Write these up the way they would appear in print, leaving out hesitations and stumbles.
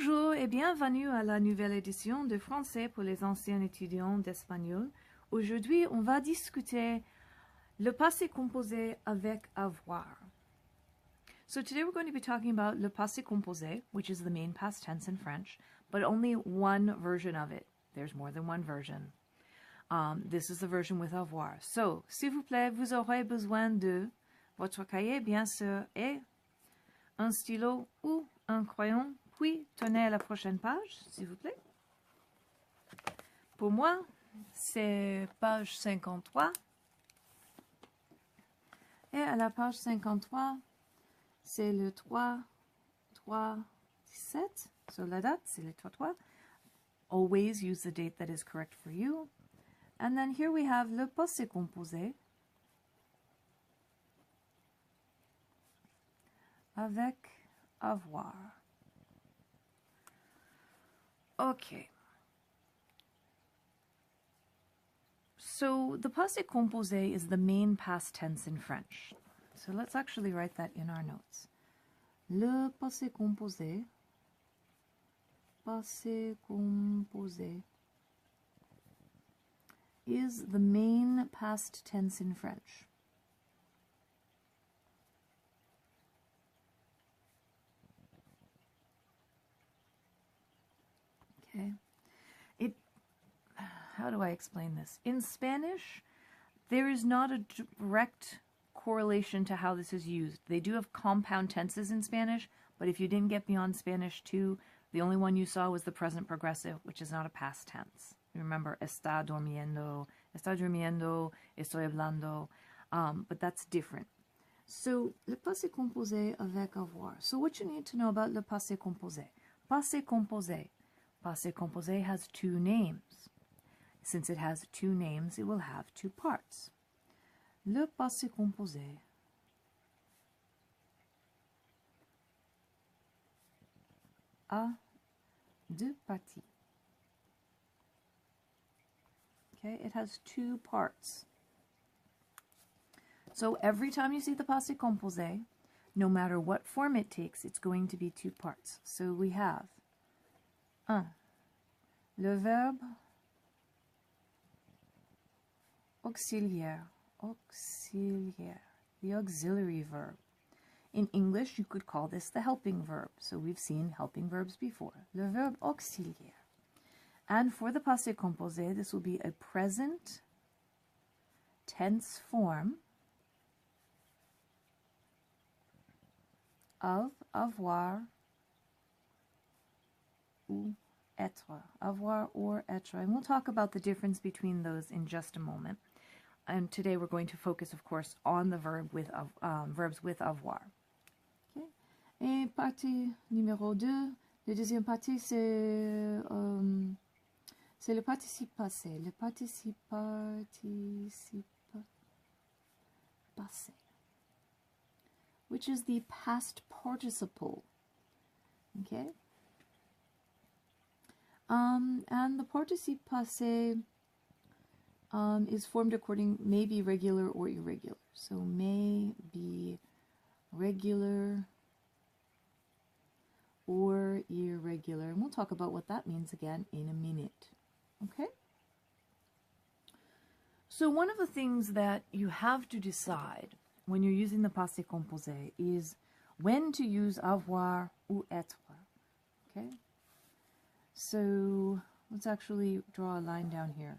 Bonjour et bienvenue à la nouvelle édition de français pour les anciens étudiants d'espagnol. Aujourd'hui, on va discuter le passé composé avec avoir. So today we're going to be talking about le passé composé, which is the main past tense in French, but only one version of it. There's more than one version. This is the version with avoir. So, s'il vous plaît, vous aurez besoin de votre cahier, bien sûr, et un stylo ou un crayon. Puis, tournez à la prochaine page, s'il vous plaît. Pour moi, c'est page 53. Et à la page 53, c'est le 3, 3, 17. So, la date, c'est le 3, 3. Always use the date that is correct for you. And then here we have le passé composé avec avoir. Okay. So the passé composé is the main past tense in French. So let's actually write that in our notes. Le passé composé, is the main past tense in French. Okay. How do I explain this? In Spanish, there is not a direct correlation to how this is used. They do have compound tenses in Spanish, but if you didn't get beyond Spanish 2, the only one you saw was the present progressive, which is not a past tense. Remember, está durmiendo, estoy hablando, but that's different. So, le passé composé avec avoir. So what you need to know about le passé composé. Passé composé. Passé composé has two names. Since it has two names, it will have two parts. Le passé composé a deux parties. Okay, it has two parts. So every time you see the passé composé, no matter what form it takes, it's going to be two parts. So we have le verbe auxiliaire, the auxiliary verb. In English, you could call this the helping verb. So we've seen helping verbs before. Le verbe auxiliaire. And for the passé composé, this will be a present tense form of avoir ou être. Avoir or être. And we'll talk about the difference between those in just a moment. And today we're going to focus, of course, on the verbs with avoir. Okay. Et partie numéro 2, la deuxième partie, c'est le participe passé. Le participe passé, which is the past participle. Okay. And the participe passé is formed according, may be regular or irregular. So may be regular or irregular. And we'll talk about what that means again in a minute. Okay? So one of the things that you have to decide when you're using the passé composé is when to use avoir ou être. Okay? So let's actually draw a line down here.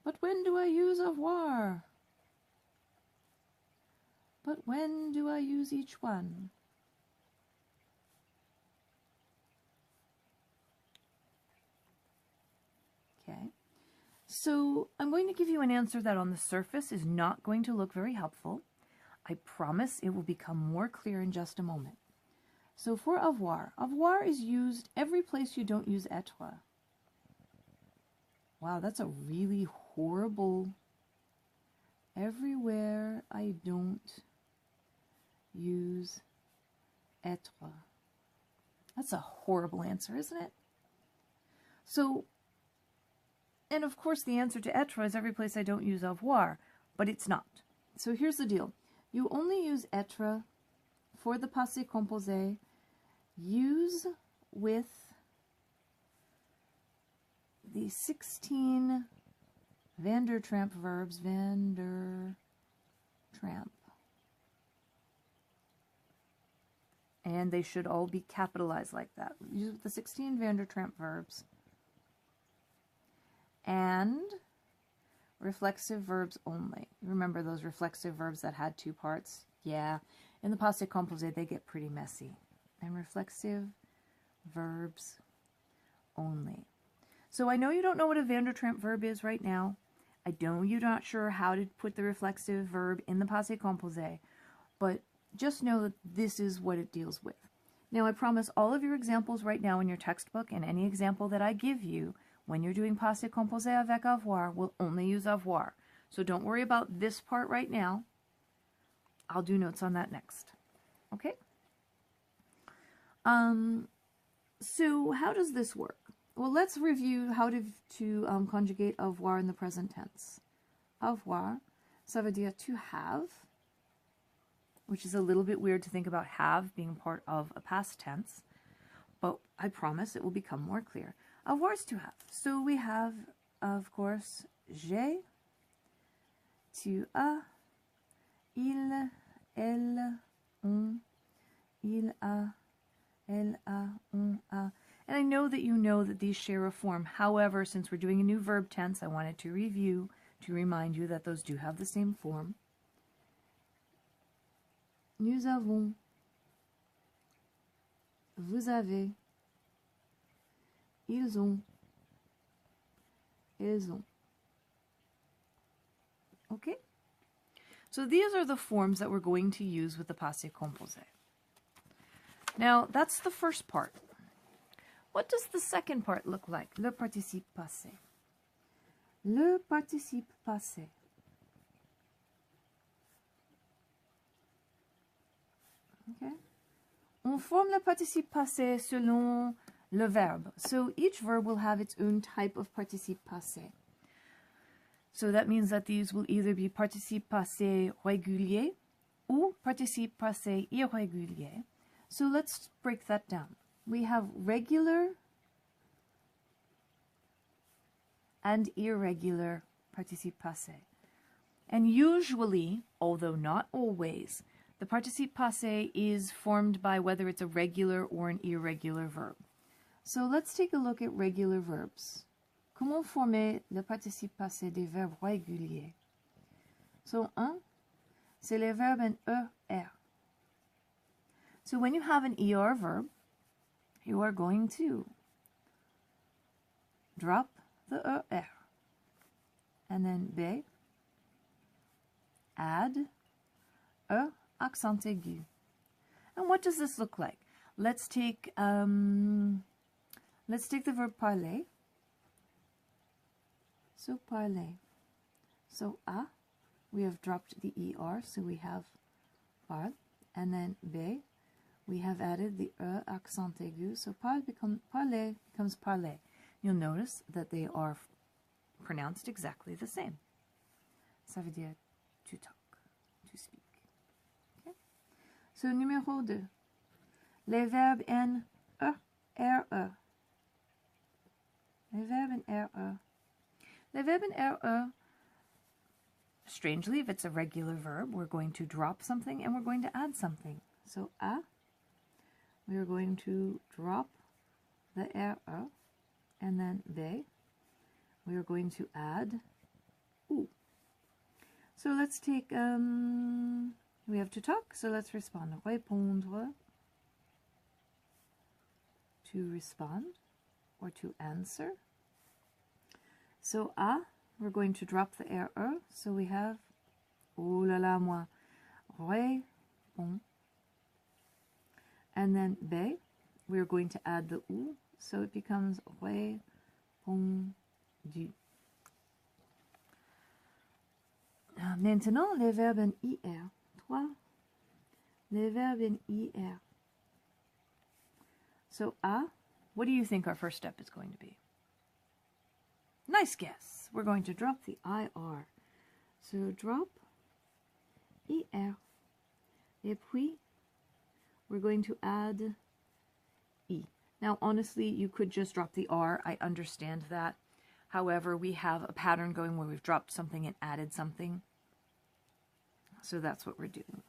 But when do I use avoir? But when do I use each one? Okay. So I'm going to give you an answer that on the surface is not going to look very helpful. I promise it will become more clear in just a moment. So for avoir, avoir is used every place you don't use être. Wow, that's a really horrible. Everywhere I don't use être. That's a horrible answer, isn't it? So, and of course the answer to être is every place I don't use avoir, but it's not. So here's the deal. You only use être for the passé composé. Use with the 16 Vandertramp verbs, Vandertramp. And they should all be capitalized like that. Use the 16 Vandertramp verbs. And reflexive verbs only. Remember those reflexive verbs that had two parts? Yeah. In the passé composé, they get pretty messy. And reflexive verbs only. So I know you don't know what a Vandertramp verb is right now. I know you're not sure how to put the reflexive verb in the passé composé, but just know that this is what it deals with. Now I promise all of your examples right now in your textbook and any example that I give you when you're doing passé composé avec avoir will only use avoir. So don't worry about this part right now. I'll do notes on that next. Okay? So how does this work? Well, let's review how to conjugate avoir in the present tense. Avoir, ça veut dire to have, which is a little bit weird to think about have being part of a past tense, but I promise it will become more clear. Avoir is to have. So we have, of course, j'ai, tu as, il, elle, on, il a, elle a, on a. And I know that you know that these share a form. However, since we're doing a new verb tense, I wanted to review to remind you that those do have the same form. Nous avons, vous avez, ils ont, elles ont. Okay? So these are the forms that we're going to use with the passé composé. Now, that's the first part. What does the second part look like? Le participe passé. Le participe passé. Okay. On forme le participe passé selon le verbe. So each verb will have its own type of participe passé. So that means that these will either be participe passé régulier ou participe passé irrégulier. So let's break that down. We have regular and irregular participe passé. And usually, although not always, the participe passé is formed by whether it's a regular or an irregular verb. So let's take a look at regular verbs. Comment former le participe passé des verbes réguliers? So, un, c'est les verbes en ER. So when you have an ER verb, you are going to drop the ER. And then B, add accent aigu. And what does this look like? Let's take the verb parler. So parler. So A, we have dropped the ER, so we have parle. And then B, we have added the accent aigu, so parler becomes parler. You'll notice that they are pronounced exactly the same. Ça veut dire to talk, to speak. Okay? So numéro 2, les verbes en RE. Les verbes en RE. Les verbes en RE, strangely, if it's a regular verb, we're going to drop something and we're going to add something. So A, we are going to drop the RE, and then B, we are going to add OU. So let's take, we have to talk, so let's respond. Répondre, to respond, or to answer. So A, we're going to drop the RE, so we have, oh là là moi, répond. And then B, we're going to add the OU, so it becomes répondu. Maintenant, les verbes en IR. 3. Les verbes en IR. So A, what do you think our first step is going to be? Nice guess. We're going to drop the IR. So drop IR. Et puis, we're going to add E. Now, honestly, you could just drop the R. I understand that. However, we have a pattern going where we've dropped something and added something. So that's what we're doing.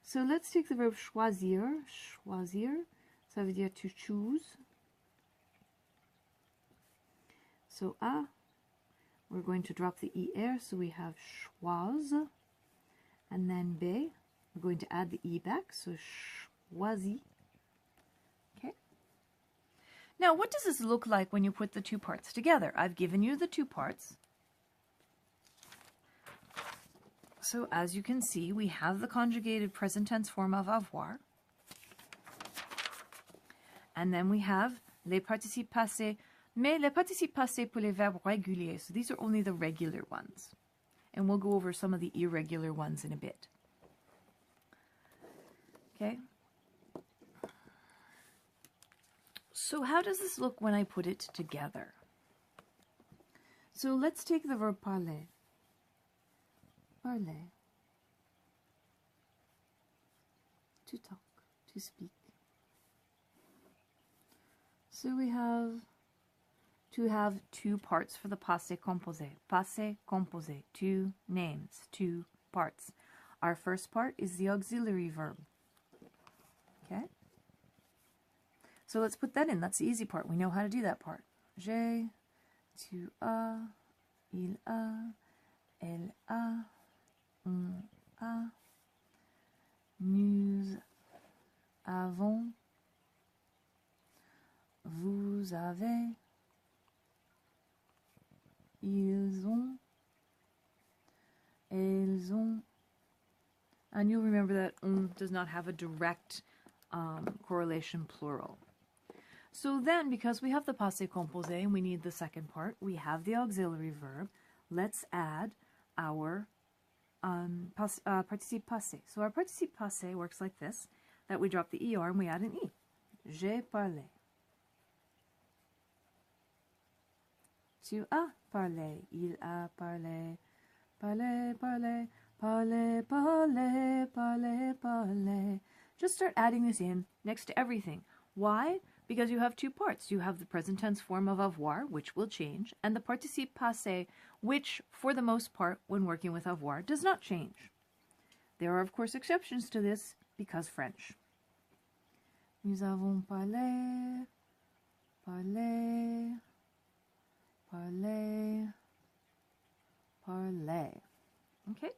So let's take the verb choisir. Choisir, ça veut dire to choose. So A, we're going to drop the ER, so we have choise. And then B, we're going to add the E back, so choisi. Okay. Now, what does this look like when you put the two parts together? I've given you the two parts. So as you can see, we have the conjugated present tense form of avoir. And then we have les participes passés, mais les participes passés pour les verbes réguliers. So these are only the regular ones. And we'll go over some of the irregular ones in a bit. Okay. So how does this look when I put it together? So let's take the verb parler. Parler. To talk, to speak. So we have to have two parts for the passé composé. Passé composé, two names, two parts. Our first part is the auxiliary verb. Okay? So let's put that in. That's the easy part. We know how to do that part. J'ai, tu as, il a, elle a, on a, nous avons, vous avez, ils ont, elles ont. And you'll remember that on does not have a direct correlation plural. So then, because we have the passé composé and we need the second part, we have the auxiliary verb. Let's add our participe passé. So our participe passé works like this, that we drop the ER and we add an E. J'ai parlé. Tu as parlé. Il a parlé. Parlé, parlé. Parlez, parlez, parlez, parlez. Just start adding this in next to everything. Why? Because you have two parts. You have the present tense form of avoir, which will change, and the participe passé, which, for the most part, when working with avoir, does not change. There are, of course, exceptions to this, because French. Nous avons parlé, parlé, parlé, parlé. Okay?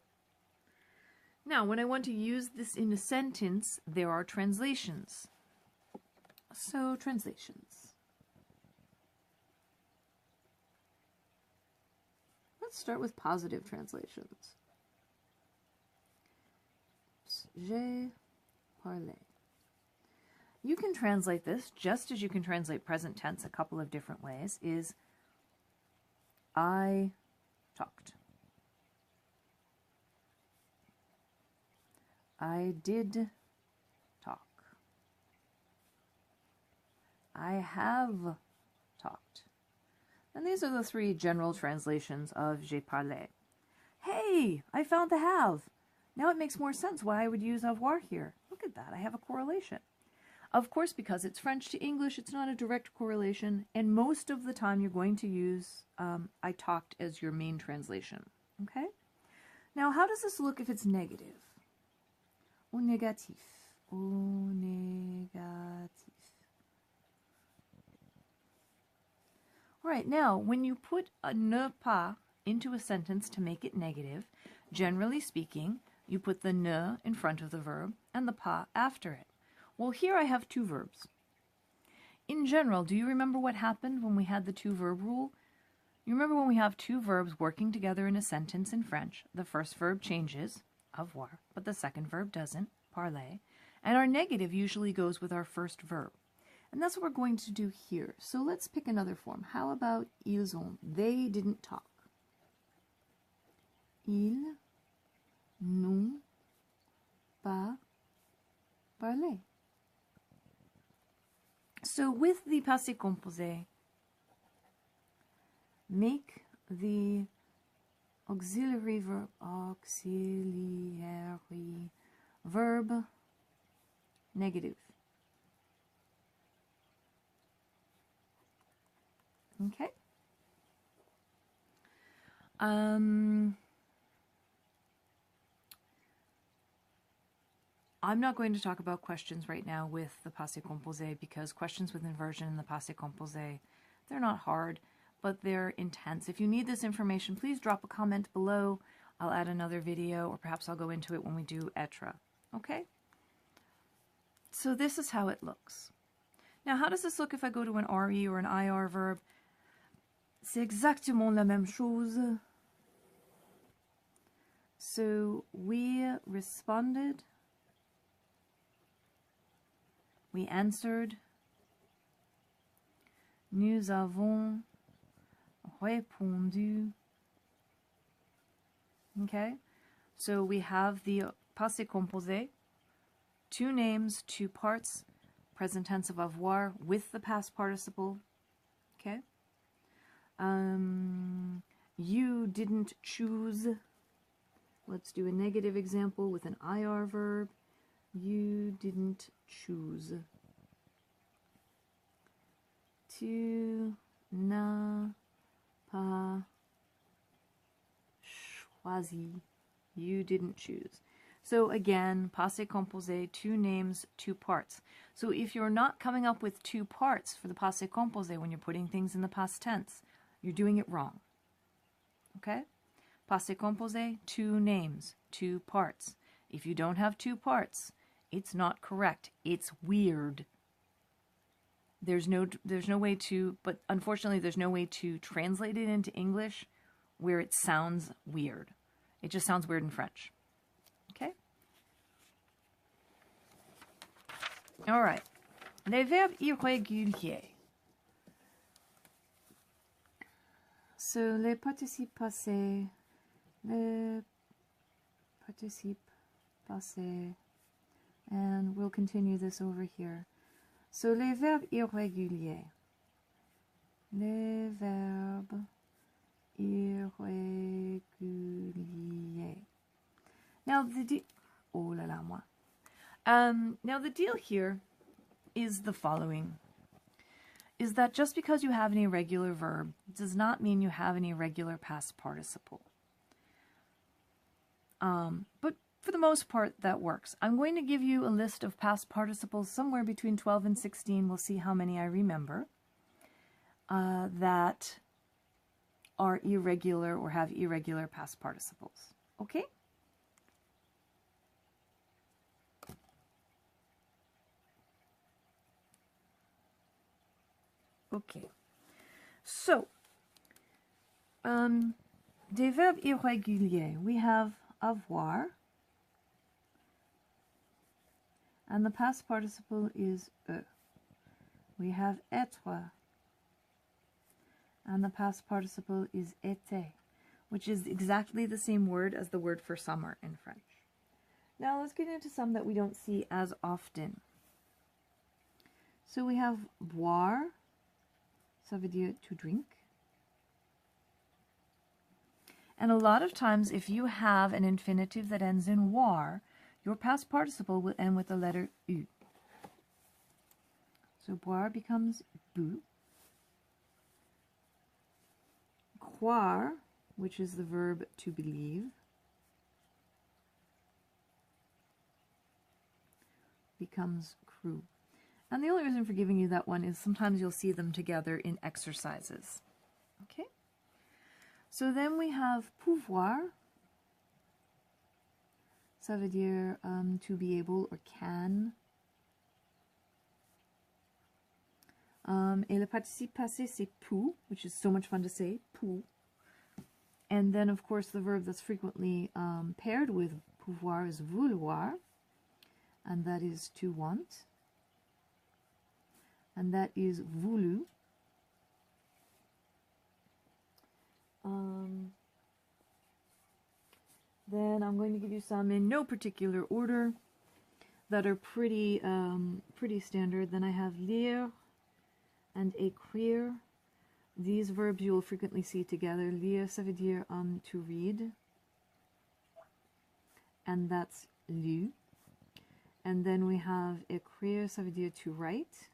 Now, when I want to use this in a sentence, there are translations. So, translations. Let's start with positive translations. J'ai parlé. You can translate this, just as you can translate present tense a couple of different ways, is I talked. I did talk. I have talked. And these are the three general translations of j'ai parlé. Hey, I found the have. Now it makes more sense why I would use avoir here. Look at that, I have a correlation. Of course, because it's French to English, it's not a direct correlation, and most of the time you're going to use I talked as your main translation. Okay? Now, how does this look if it's negative? Au négatif. Au négatif. All right, now, when you put a ne pas into a sentence to make it negative, generally speaking, you put the ne in front of the verb and the pas after it. Well, here I have two verbs. In general, do you remember what happened when we had the two-verb rule? You remember when we have two verbs working together in a sentence in French, the first verb changes, avoir, but the second verb doesn't, parler, and our negative usually goes with our first verb. And that's what we're going to do here. So let's pick another form. How about ils ont? They didn't talk. Ils n'ont pas parlé. So with the passé composé, make the auxiliary verb negative. Okay? I'm not going to talk about questions right now with the passé composé because questions with inversion in the passé composé, they're not hard, but they're intense. If you need this information, please drop a comment below. I'll add another video, or perhaps I'll go into it when we do être. Okay? So this is how it looks. Now, how does this look if I go to an RE or an IR verb? C'est exactement la même chose. So we responded, we answered, nous avons répondu. Okay, so we have the passé composé, two names, two parts, present tense of avoir with the past participle. Okay, you didn't choose. Let's do a negative example with an IR verb. You didn't choose. Tu n'as pas choisi. You didn't choose. So again, passé composé, two names, two parts. So if you're not coming up with two parts for the passé composé when you're putting things in the past tense, you're doing it wrong. Okay? Passé composé, two names, two parts. If you don't have two parts, it's not correct. It's weird. There's no way to, but unfortunately there's no way to translate it into English where it sounds weird. It just sounds weird in French. Okay? All right. Les verbes irréguliers. So, les participes passés, les participes passés, and we'll continue this over here. So, les verbes irréguliers. Les verbes irréguliers. Now, now the deal here is the following. Is that just because you have an irregular verb does not mean you have an irregular past participle. But for the most part, that works. I'm going to give you a list of past participles somewhere between 12 and 16. We'll see how many I remember that are irregular or have irregular past participles. Okay? Okay. So, des verbes irréguliers. We have avoir, and the past participle is e. We have être, and the past participle is était, which is exactly the same word as the word for summer in French. Now let's get into some that we don't see as often. So we have boire, ça veut dire to drink. And a lot of times if you have an infinitive that ends in war, your past participle will end with the letter U. So boire becomes bu. Croire, which is the verb to believe, becomes cru. And the only reason for giving you that one is sometimes you'll see them together in exercises. Okay? So then we have pouvoir. Ça veut dire to be able or can. Et le participe passé, c'est pou, which is so much fun to say, pou. And then, of course, the verb that's frequently paired with pouvoir is vouloir, and that is to want. And that is voulu. Then I'm going to give you some in no particular order that are pretty standard. Then I have lire and écrire. These verbs you will frequently see together. Lire, ça veut dire to read, and that's lu. And then we have écrire, ça veut dire to write.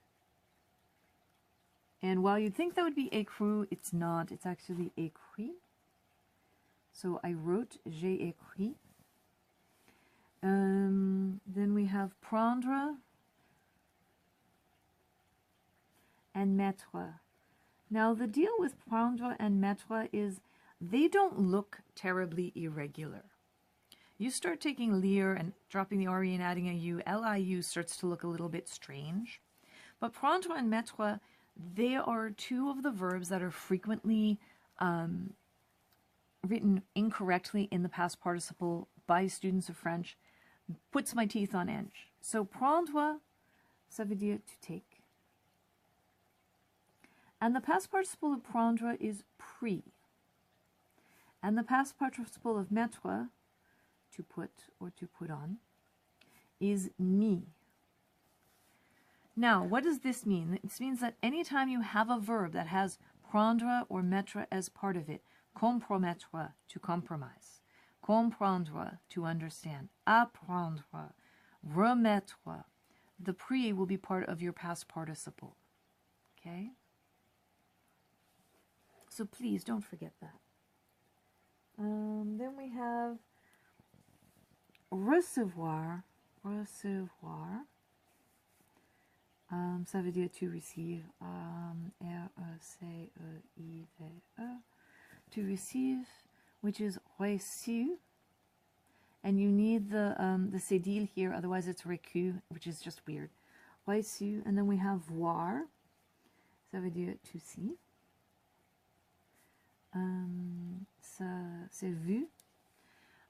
And while you'd think that would be écru, it's not. It's actually écrit. So I wrote, j'ai écrit. Then we have prendre and mettre. Now the deal with prendre and mettre is they don't look terribly irregular. You start taking lire and dropping the RE and adding a U, LIU starts to look a little bit strange. But prendre and mettre, they are two of the verbs that are frequently written incorrectly in the past participle by students of French. Puts my teeth on edge. So prendre, ça veut dire to take. And the past participle of prendre is pris. And the past participle of mettre, to put or to put on, is mis. Now, what does this mean? This means that anytime you have a verb that has prendre or mettre as part of it, compromettre, to compromise, comprendre, to understand, apprendre, remettre, the pris will be part of your past participle. Okay? So please don't forget that. Then we have recevoir. Recevoir. Ça veut dire to receive. R-E-C-E-I-V-E. To receive, which is reçu. And you need the cédille here, otherwise it's reçu, which is just weird. Reçu. And then we have voir. Ça veut dire to see. C'est vu.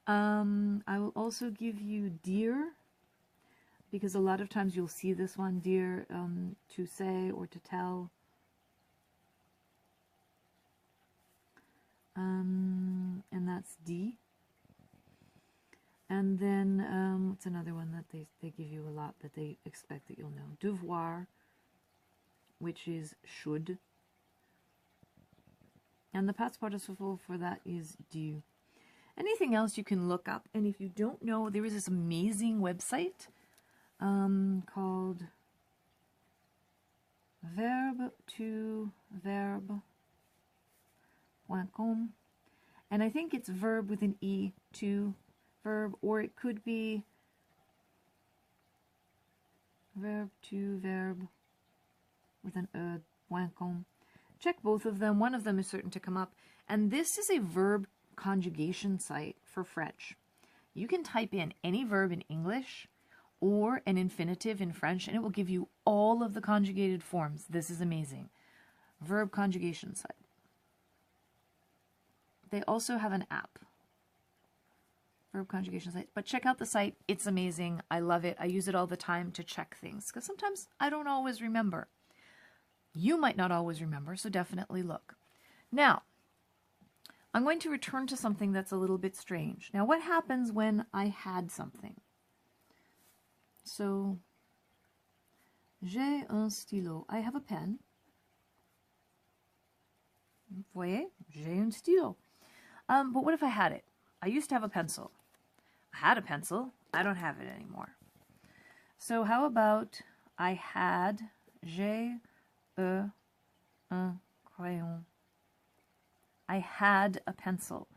I will also give you dire, because a lot of times you'll see this one, dire, to say or to tell. And that's dit. And then, what's another one that they give you a lot that they expect that you'll know? Devoir, which is should. And the past participle for that is due. Anything else you can look up. And if you don't know, there is this amazing website called verb2verb.com. And I think it's verb with an E, to verb, or it could be verb2verb with an E.com. Check both of them. One of them is certain to come up. And this is a verb conjugation site for French. You can type in any verb in English or an infinitive in French, and it will give you all of the conjugated forms. This is amazing. Verb conjugation site. They also have an app. Verb conjugation site. But check out the site. It's amazing. I love it. I use it all the time to check things, because sometimes I don't always remember. You might not always remember, so definitely look. Now, I'm going to return to something that's a little bit strange. Now, what happens when I had something? So, j'ai un stylo. I have a pen. Voyez, j'ai un stylo. But what if I had it? I used to have a pencil. I had a pencil. I don't have it anymore. So how about I had, j'ai un crayon. I had a pencil.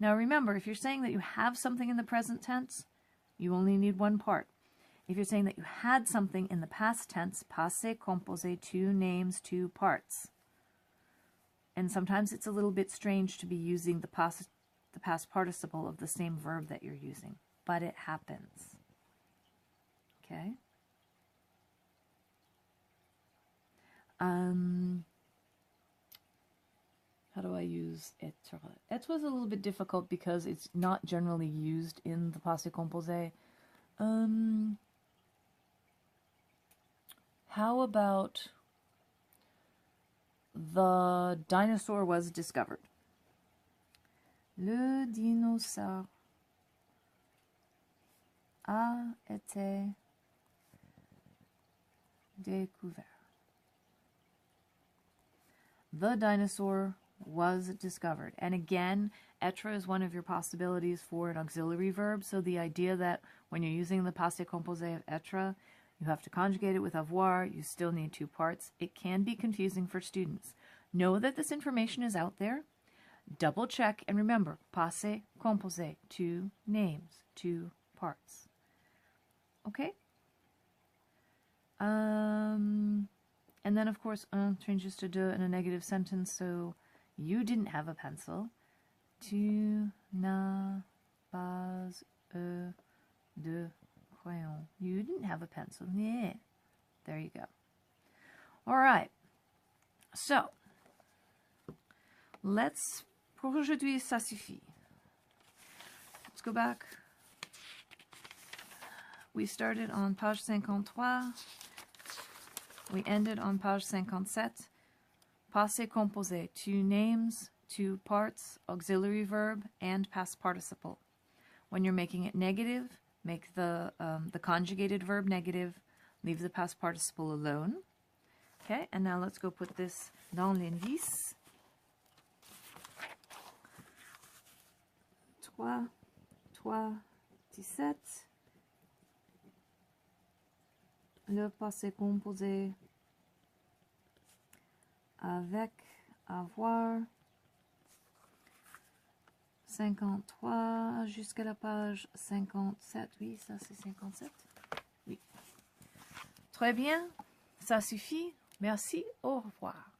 Now remember, if you're saying that you have something in the present tense, you only need one part. If you're saying that you had something in the past tense, passé, composé, two names, two parts. And sometimes it's a little bit strange to be using the past participle of the same verb that you're using, but it happens. Okay? How do I use être? Être was a little bit difficult because it's not generally used in the passé composé. How about the dinosaur was discovered? Le dinosaure a été découvert. The dinosaur was discovered. And again, être is one of your possibilities for an auxiliary verb. So the idea that when you're using the passé composé of être, you have to conjugate it with avoir, you still need two parts. It can be confusing for students. Know that this information is out there. double check, and remember, passé, composé, 2 names, 2 parts. Okay? And then, of course, un changes to de in a negative sentence, so you didn't have a pencil. Tu n'as pas de crayon. You didn't have a pencil. Yeah. There you go. All right. So, pour aujourd'hui, ça suffit. Let's go back. We started on page 53. We ended on page 57. Passé composé, 2 names, 2 parts, auxiliary verb, and past participle. When you're making it negative, make the conjugated verb negative, leave the past participle alone. Okay, and now let's go put this dans l'indice. 3, 17. Le passé composé avec, avoir. 53 jusqu'à la page 57. Oui, ça c'est 57. Oui. Très bien. Ça suffit. Merci. Au revoir.